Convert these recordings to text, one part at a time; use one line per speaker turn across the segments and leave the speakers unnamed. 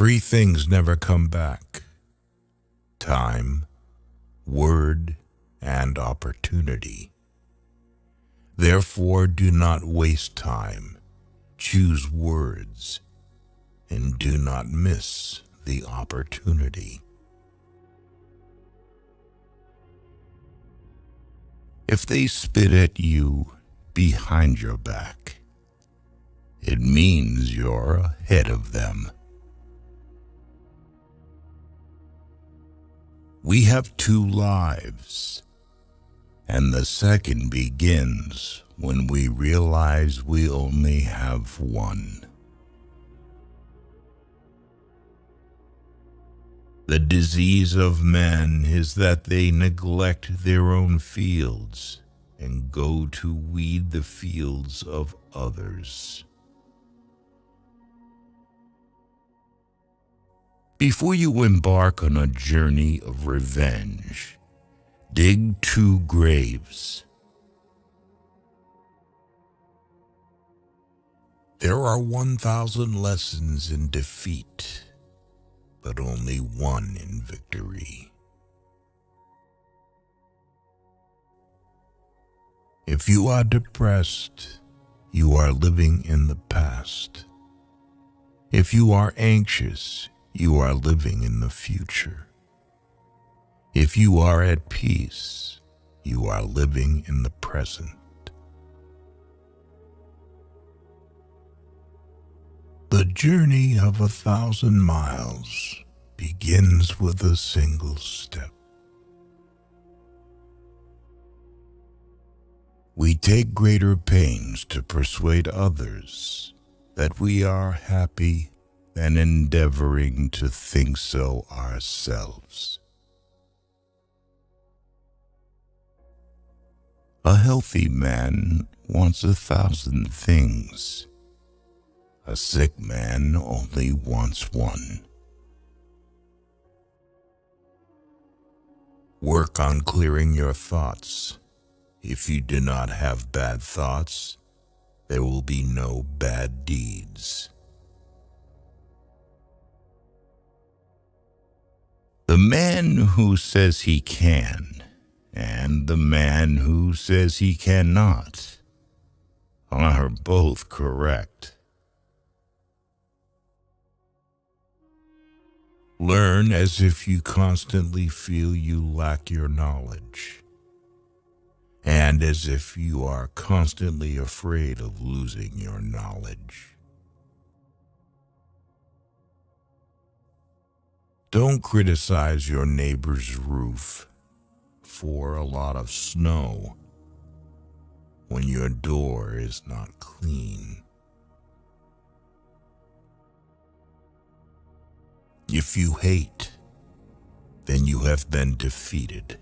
Three things never come back: time, word, and opportunity. Therefore, do not waste time. Choose words, and do not miss the opportunity. If they spit at you behind your back, it means you're ahead of them. We have two lives, and the second begins when we realize we only have one. The disease of men is that they neglect their own fields and go to weed the fields of others. Before you embark on a journey of revenge, dig 2 graves. There are 1,000 lessons in defeat, but only one in victory. If you are depressed, you are living in the past. If you are anxious, you are living in the future. If you are at peace, you are living in the present. The journey of 1,000 miles begins with a single step. We take greater pains to persuade others that we are happy than endeavoring to think so ourselves. A healthy man wants 1,000 things. A sick man only wants one. Work on clearing your thoughts. If you do not have bad thoughts, there will be no bad deeds. The man who says he can and the man who says he cannot are both correct. Learn as if you constantly feel you lack your knowledge, and as if you are constantly afraid of losing your knowledge. Don't criticize your neighbor's roof for a lot of snow when your door is not clean. If you hate, then you have been defeated.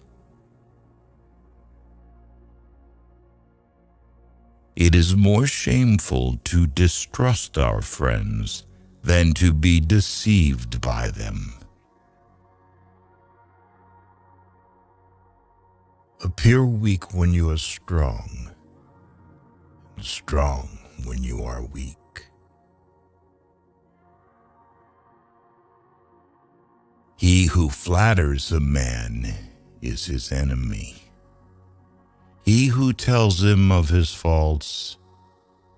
It is more shameful to distrust our friends than to be deceived by them. Appear weak when you are strong, and strong when you are weak. He who flatters a man is his enemy. He who tells him of his faults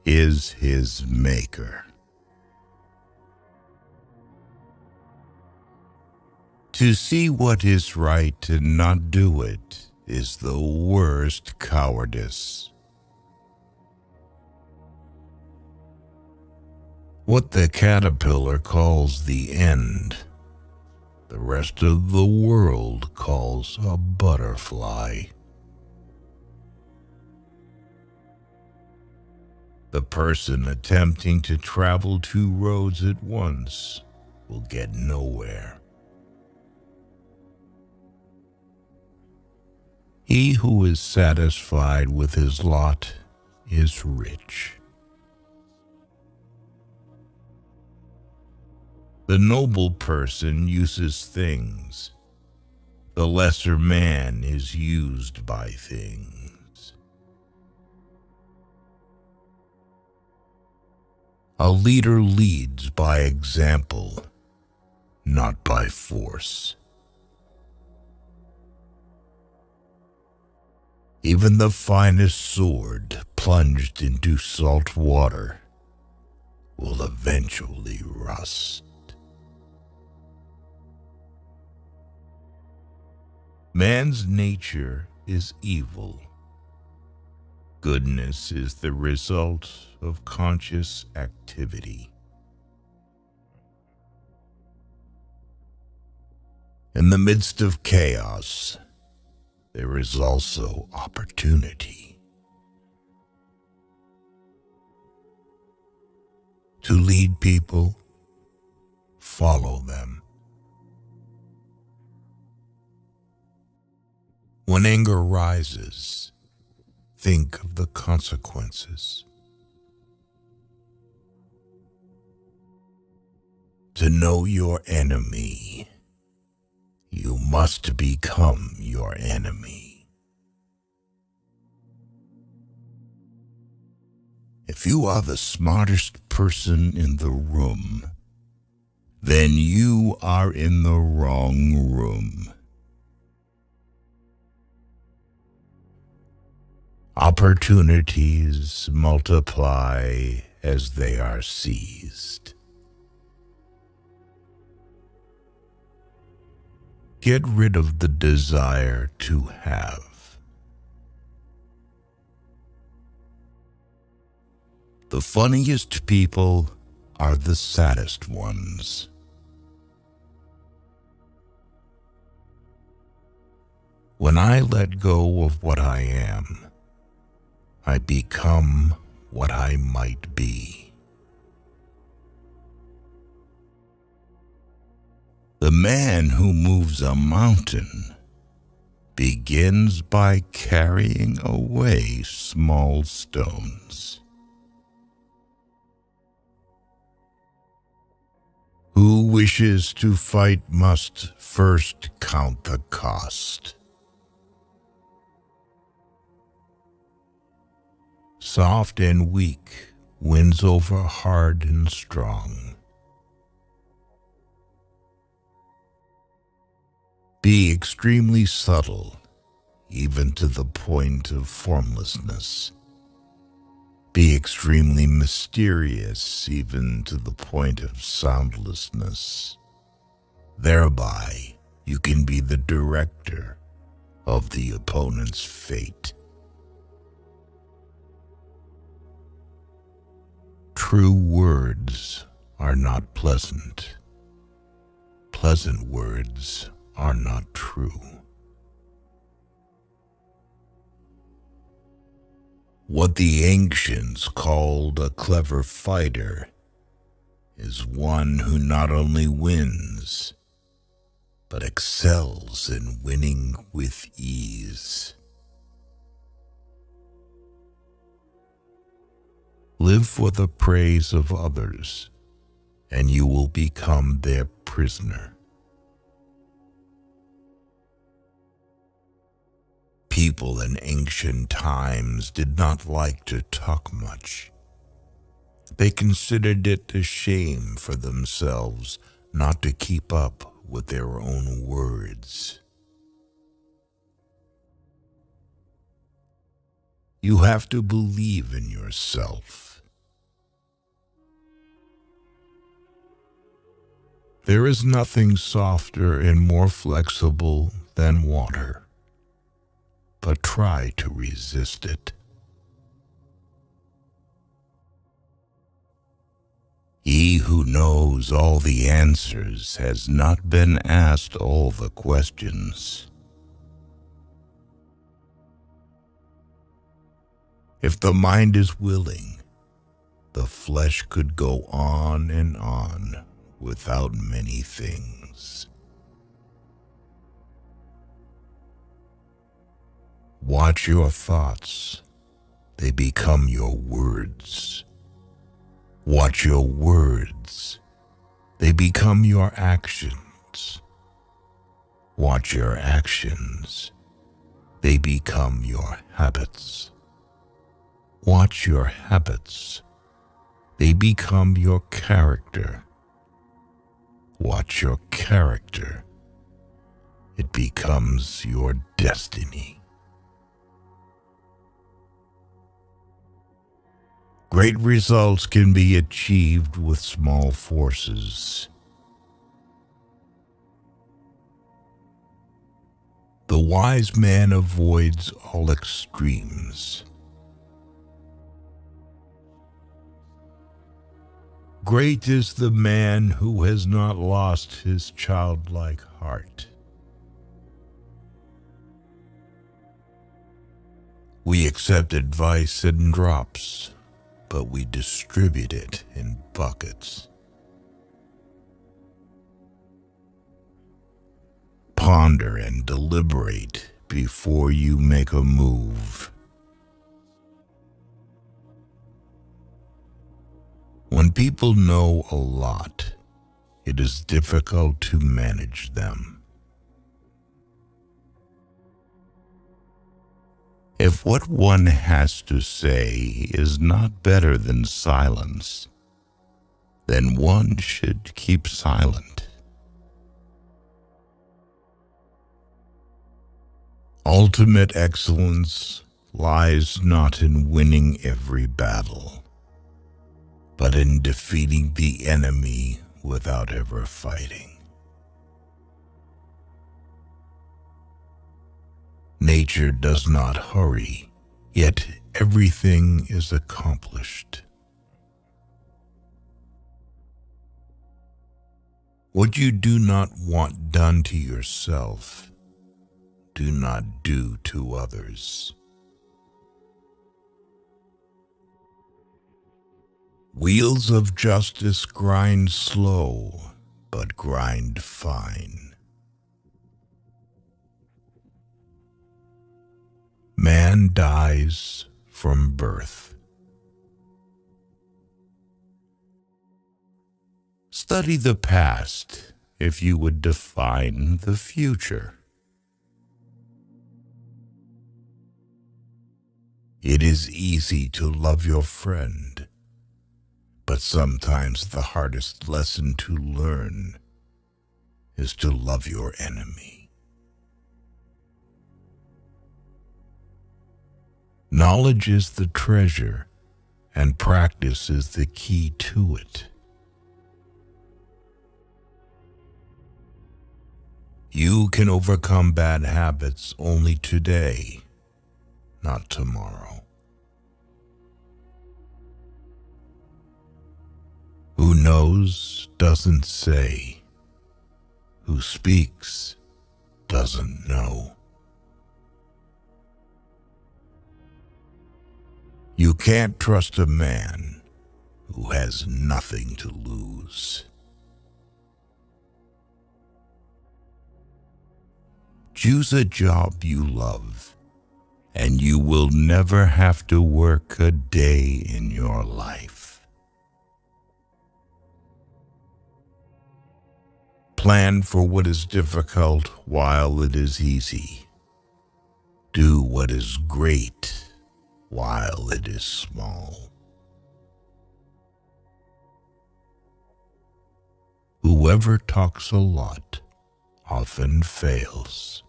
is his maker. To see what is right and not do it is the worst cowardice. What the caterpillar calls the end, the rest of the world calls a butterfly. The person attempting to travel 2 roads at once will get nowhere. He who is satisfied with his lot is rich. The noble person uses things. The lesser man is used by things. A leader leads by example. not by force. Even the finest sword plunged into salt water will eventually rust. Man's nature is evil. Goodness is the result of conscious activity. In the midst of chaos, there is also opportunity. To lead people, follow them. When anger rises, think of the consequences. To know your enemy, you must become your enemy. If you are the smartest person in the room, then you are in the wrong room. Opportunities multiply as they are seized. Get rid of the desire to have. The funniest people are the saddest ones. When I let go of what I am, I become what I might be. The man who moves a mountain begins by carrying away small stones. Who wishes to fight must first count the cost. Soft and weak wins over hard and strong. Be extremely subtle, even to the point of formlessness. Be extremely mysterious, even to the point of soundlessness. Thereby, you can be the director of the opponent's fate. True words are not pleasant. Pleasant words are not true. What the ancients called a clever fighter is one who not only wins, but excels in winning with ease. Live for the praise of others, and you will become their prisoner. People in ancient times did not like to talk much. They considered it a shame for themselves not to keep up with their own words. You have to believe in yourself. There is nothing softer and more flexible than water, but try to resist it. He who knows all the answers has not been asked all the questions. If the mind is willing, the flesh could go on and on without many things. Watch your thoughts. They become your words. Watch your words. They become your actions. Watch your actions. They become your habits. Watch your habits. They become your character. Watch your character. It becomes your destiny. Great results can be achieved with small forces. The wise man avoids all extremes. Great is the man who has not lost his childlike heart. We accept advice in drops, but we distribute it in buckets. Ponder and deliberate before you make a move. When people know a lot, it is difficult to manage them. If what one has to say is not better than silence, then one should keep silent. Ultimate excellence lies not in winning every battle, but in defeating the enemy without ever fighting. Nature does not hurry, yet everything is accomplished. What you do not want done to yourself, do not do to others. Wheels of justice grind slow, but grind fine. Man dies from birth. Study the past if you would define the future. It is easy to love your friend, but sometimes the hardest lesson to learn is to love your enemy. Knowledge is the treasure, and practice is the key to it. You can overcome bad habits only today, not tomorrow. Who knows doesn't say. Who speaks doesn't know. You can't trust a man who has nothing to lose. Choose a job you love, and you will never have to work a day in your life. Plan for what is difficult while it is easy. Do what is great while it is small. Whoever talks a lot often fails.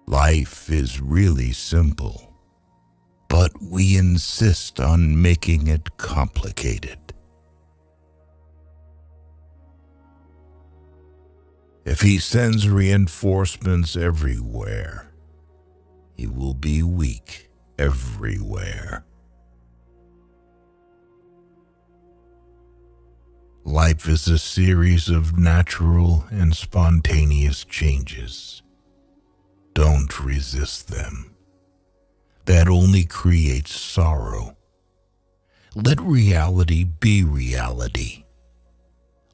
Life is really simple, but we insist on making it complicated. If he sends reinforcements everywhere, he will be weak everywhere. Life is a series of natural and spontaneous changes. Don't resist them. That only creates sorrow. Let reality be reality.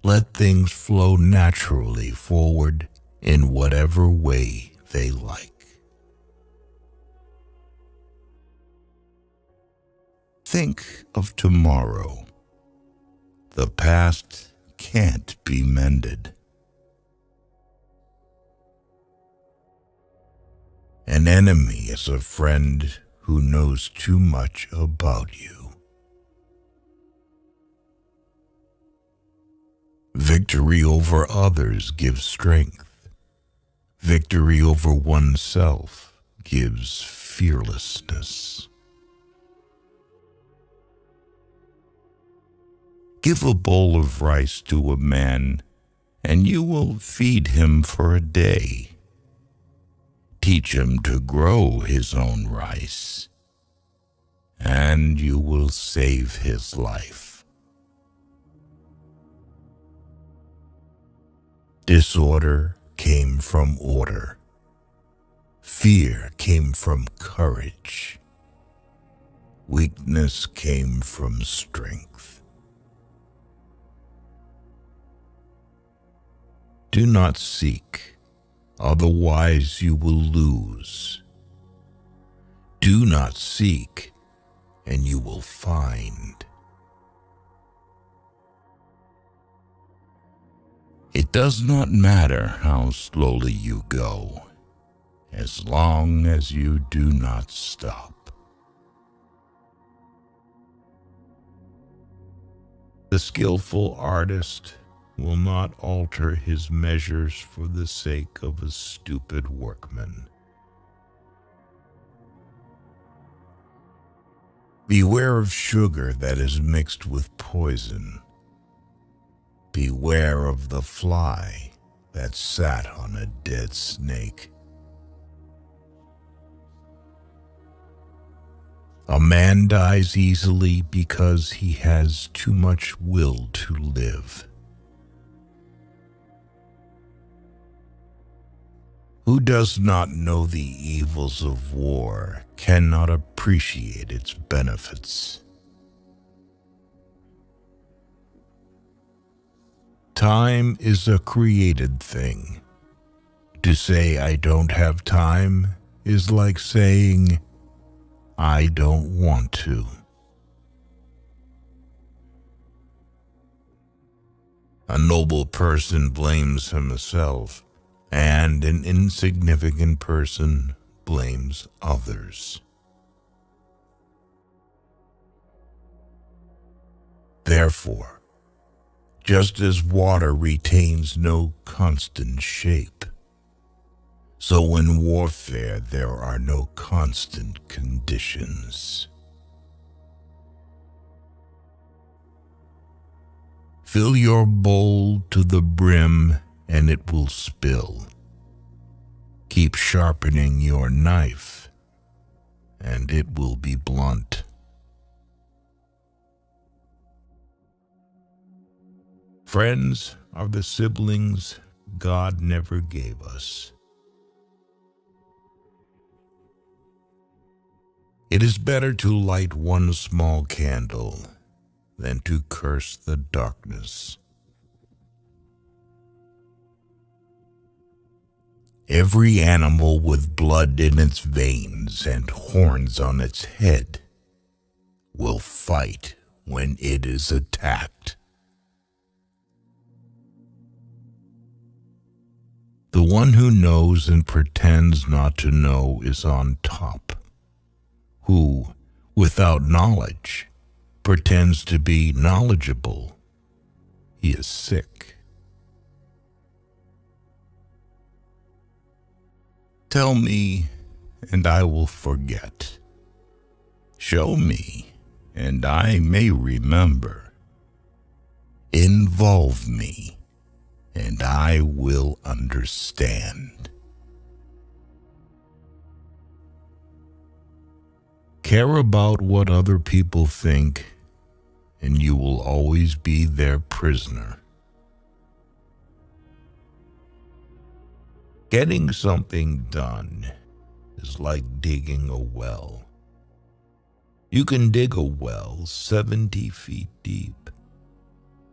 Let things flow naturally forward in whatever way they like. Think of tomorrow. The past can't be mended. An enemy is a friend who knows too much about you. Victory over others gives strength. Victory over oneself gives fearlessness. Give a bowl of rice to a man, and you will feed him for a day. Teach him to grow his own rice, and you will save his life. Disorder came from order. Fear came from courage. Weakness came from strength. Do not seek, otherwise you will lose. Do not seek, and you will find. It does not matter how slowly you go, as long as you do not stop. The skillful artist will not alter his measures for the sake of a stupid workman. Beware of sugar that is mixed with poison. Beware of the fly that sat on a dead snake. A man dies easily because he has too much will to live. Who does not know the evils of war cannot appreciate its benefits. Time is a created thing. To say I don't have time is like saying I don't want to. A noble person blames himself, and an insignificant person blames others. Therefore, just as water retains no constant shape, so in warfare there are no constant conditions. Fill your bowl to the brim and it will spill. Keep sharpening your knife and it will be blunt. Friends are the siblings God never gave us. It is better to light one small candle than to curse the darkness. Every animal with blood in its veins and horns on its head will fight when it is attacked. The one who knows and pretends not to know is on top. Who, without knowledge, pretends to be knowledgeable, he is sick. Tell me, and I will forget. Show me, and I may remember. Involve me, and I will understand. Care about what other people think, and you will always be their prisoner. Getting something done is like digging a well. You can dig a well 70 feet deep,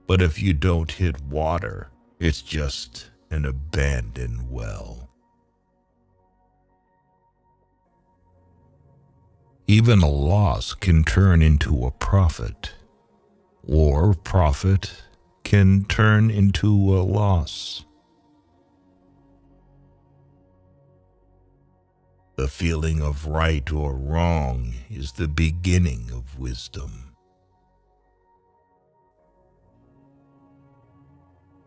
but if you don't hit water, it's just an abandoned well. Even a loss can turn into a profit, or profit can turn into a loss. The feeling of right or wrong is the beginning of wisdom.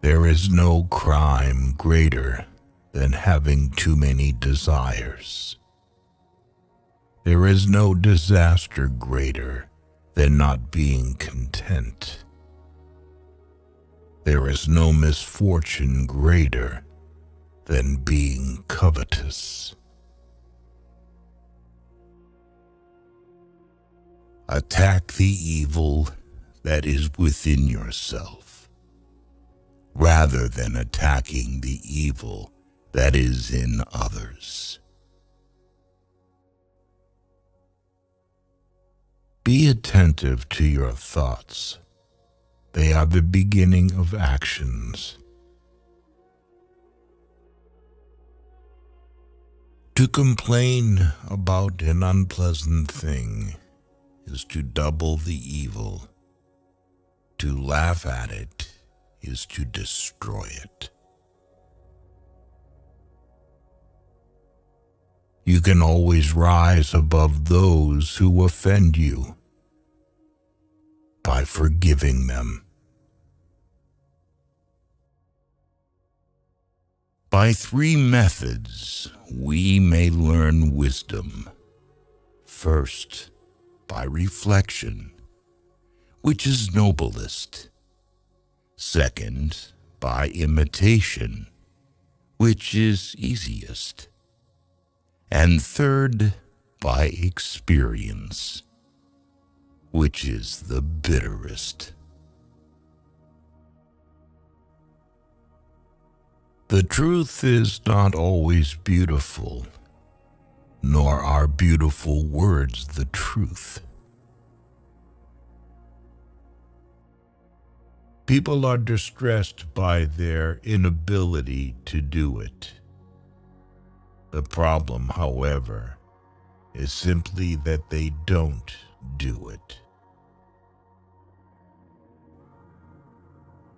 There is no crime greater than having too many desires. There is no disaster greater than not being content. There is no misfortune greater than being covetous. Attack the evil that is within yourself, rather than attacking the evil that is in others. Be attentive to your thoughts. They are the beginning of actions. To complain about an unpleasant thing is to double the evil. To laugh at it is to destroy it. You can always rise above those who offend you by forgiving them. By 3 methods, we may learn wisdom. First, by reflection, which is noblest. Second, by imitation, which is easiest. And third, by experience, which is the bitterest. The truth is not always beautiful, nor are beautiful words the truth. People are distressed by their inability to do it. The problem, however, is simply that they don't do it.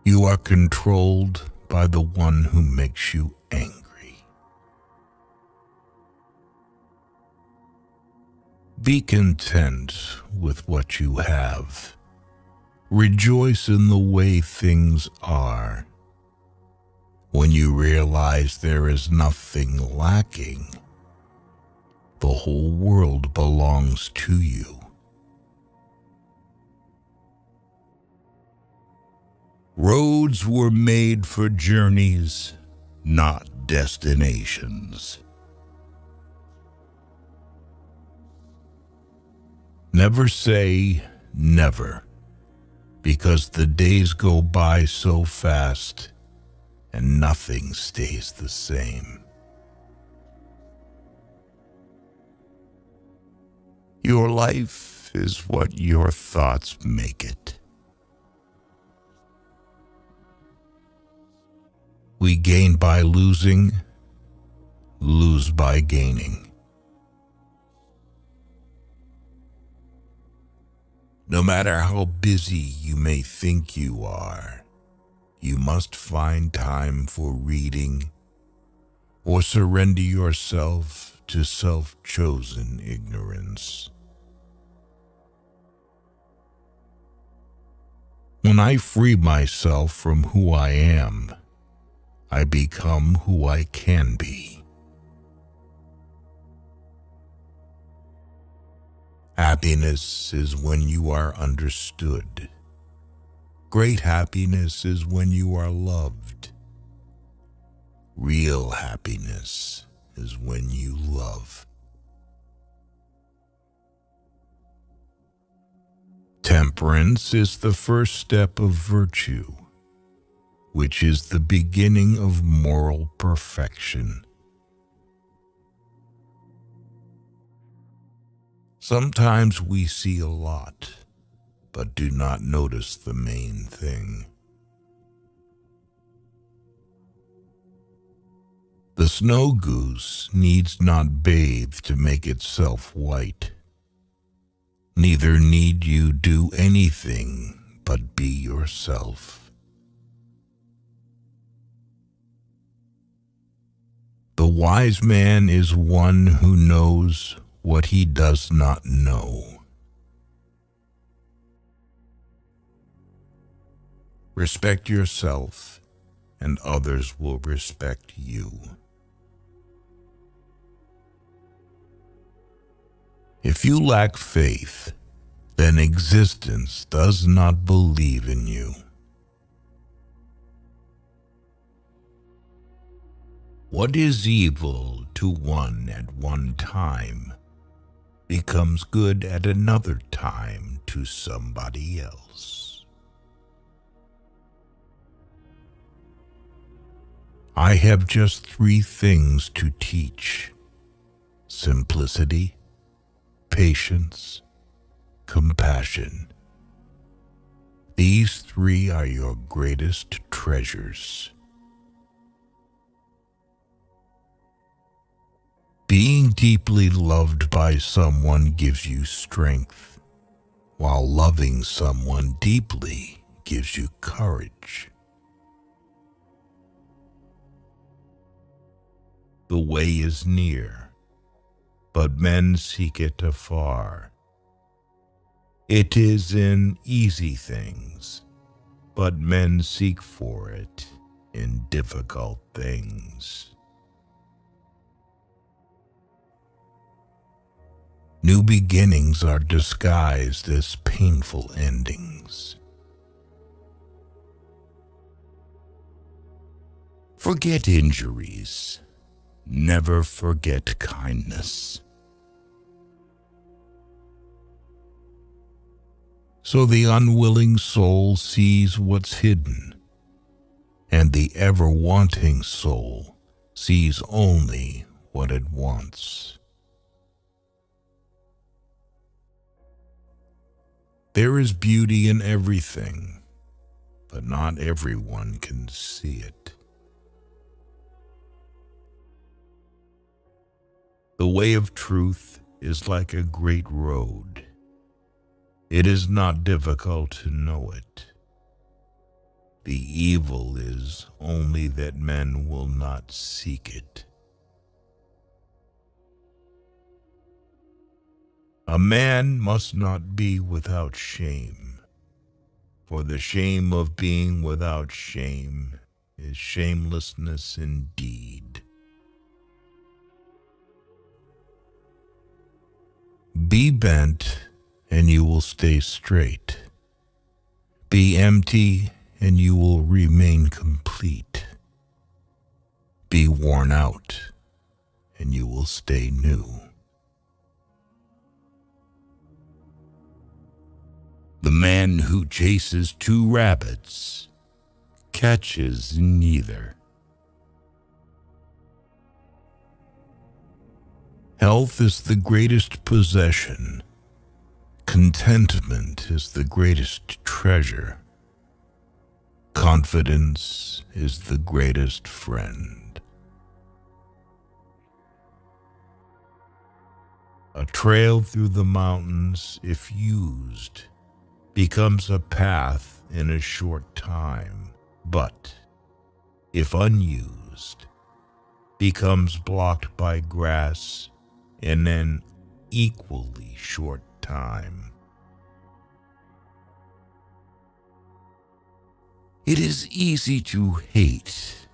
You are controlled by the one who makes you angry. Be content with what you have. Rejoice in the way things are. When you realize there is nothing lacking, the whole world belongs to you. Roads were made for journeys, not destinations. Never say never, because the days go by so fast and nothing stays the same. Your life is what your thoughts make it. We gain by losing, lose by gaining. No matter how busy you may think you are, you must find time for reading or surrender yourself to self-chosen ignorance. When I free myself from who I am, I become who I can be. Happiness is when you are understood. Great happiness is when you are loved. Real happiness is when you love. Temperance is the first step of virtue, which is the beginning of moral perfection. Sometimes we see a lot, but do not notice the main thing. The snow goose needs not bathe to make itself white. Neither need you do anything but be yourself. The wise man is one who knows what he does not know. Respect yourself and others will respect you. If you lack faith, then existence does not believe in you. What is evil to one at one time becomes good at another time to somebody else. I have just 3 things to teach: simplicity, patience, compassion. These 3 are your greatest treasures. Being deeply loved by someone gives you strength, while loving someone deeply gives you courage. The way is near, but men seek it afar. It is in easy things, but men seek for it in difficult things. New beginnings are disguised as painful endings. Forget injuries. Never forget kindness. So the unwilling soul sees what's hidden, and the ever-wanting soul sees only what it wants. There is beauty in everything, but not everyone can see it. The way of truth is like a great road. It is not difficult to know it. The evil is only that men will not seek it. A man must not be without shame, for the shame of being without shame is shamelessness indeed. Be bent, and you will stay straight. Be empty, and you will remain complete. Be worn out, and you will stay new. The man who chases 2 rabbits catches neither. Health is the greatest possession. Contentment is the greatest treasure. Confidence is the greatest friend. A trail through the mountains, if used, becomes a path in a short time, but if unused, becomes blocked by grass in an equally short time. It is easy to hate,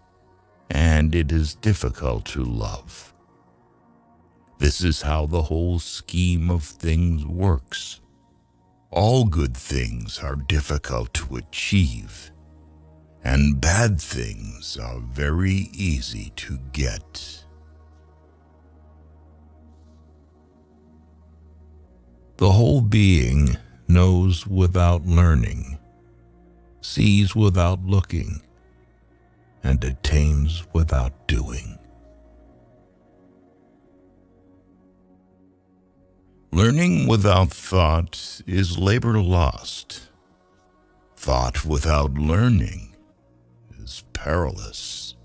and it is difficult to love. This is how the whole scheme of things works. All good things are difficult to achieve, and bad things are very easy to get. The whole being knows without learning, sees without looking, and attains without doing. Learning without thought is labor lost. Thought without learning is perilous.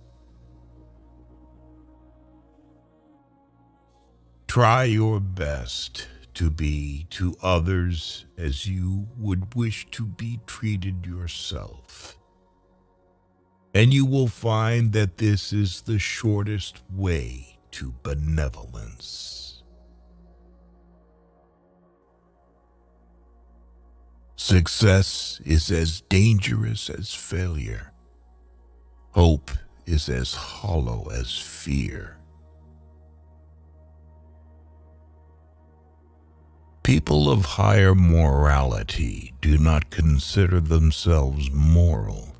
Try your best to be to others as you would wish to be treated yourself, and you will find that this is the shortest way to benevolence. Success is as dangerous as failure. Hope is as hollow as fear. People of higher morality do not consider themselves moral.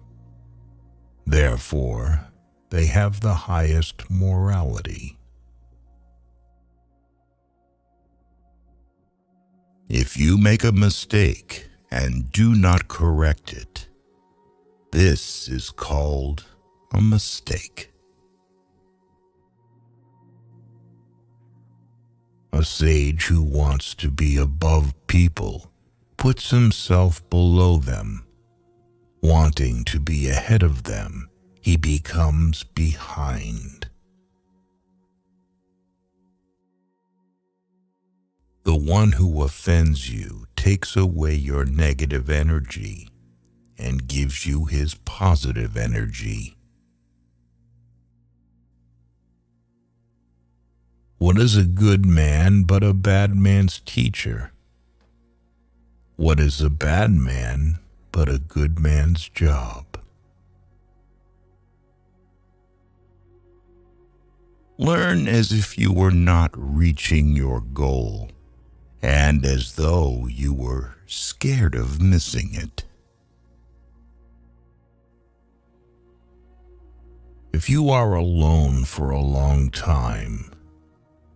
Therefore, they have the highest morality. If you make a mistake and do not correct it, this is called a mistake. A sage who wants to be above people puts himself below them. Wanting to be ahead of them, he becomes behind. The one who offends you takes away your negative energy and gives you his positive energy. What is a good man but a bad man's teacher? What is a bad man but a good man's job? Learn as if you were not reaching your goal, and as though you were scared of missing it. If you are alone for a long time,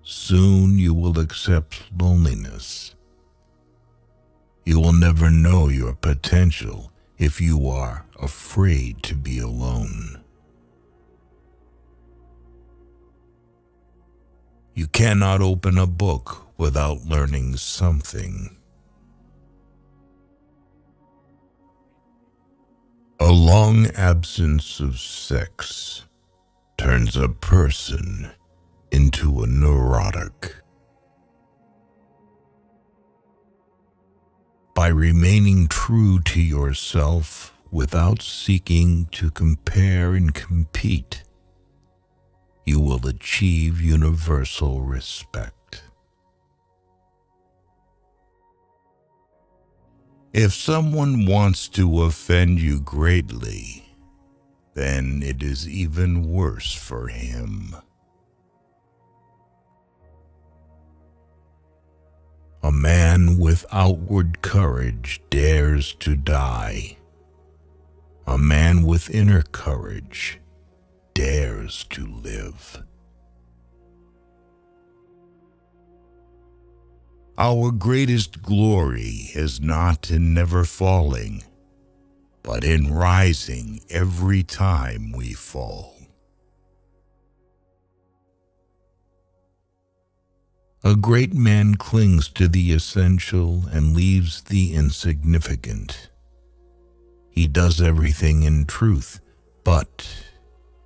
soon you will accept loneliness. You will never know your potential if you are afraid to be alone. You cannot open a book without learning something. A long absence of sex turns a person into a neurotic. By remaining true to yourself without seeking to compare and compete, you will achieve universal respect. If someone wants to offend you greatly, then it is even worse for him. A man with outward courage dares to die. A man with inner courage dares to live. Our greatest glory is not in never falling, but in rising every time we fall. A great man clings to the essential and leaves the insignificant. He does everything in truth, but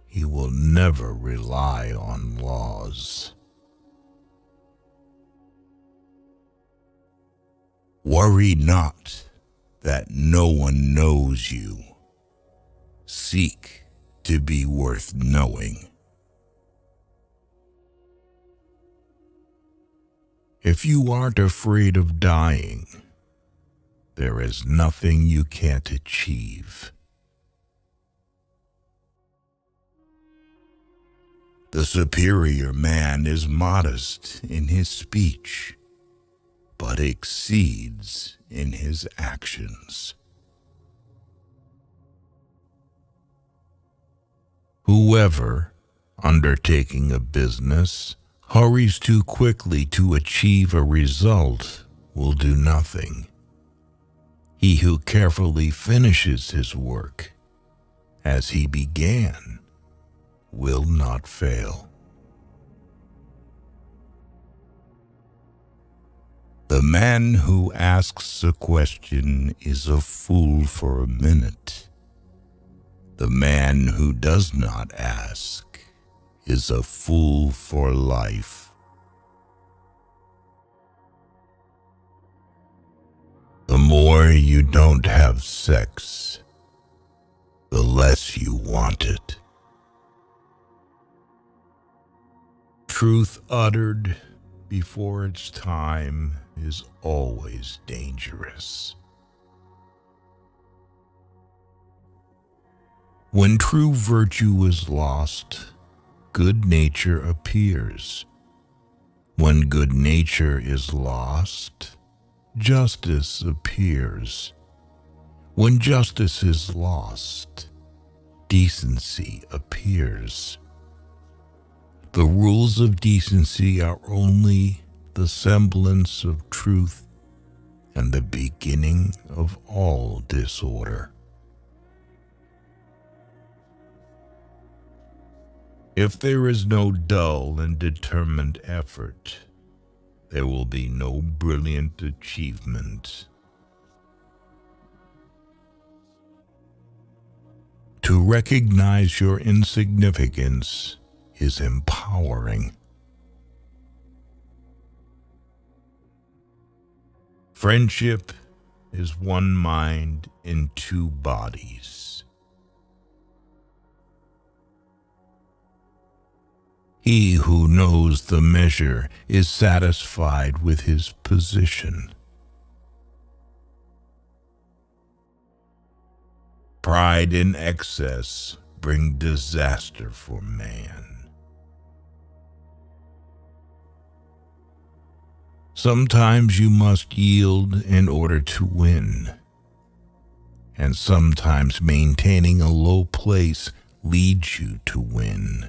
he will never rely on laws. Worry not that no one knows you. Seek to be worth knowing. If you aren't afraid of dying, there is nothing you can't achieve. The superior man is modest in his speech, but exceeds in his actions. Whoever, undertaking a business, hurries too quickly to achieve a result will do nothing. He who carefully finishes his work as he began will not fail. The man who asks a question is a fool for a minute. The man who does not ask is a fool for life. The more you don't have sex, the less you want it. Truth uttered before its time is always dangerous. When true virtue is lost, good nature appears. When good nature is lost, justice appears. When justice is lost, decency appears. The rules of decency are only the semblance of truth and the beginning of all disorder. If there is no dull and determined effort, there will be no brilliant achievement. To recognize your insignificance is empowering. Friendship is one mind in two bodies. He who knows the measure is satisfied with his position. Pride in excess brings disaster for man. Sometimes you must yield in order to win, and sometimes maintaining a low place leads you to win.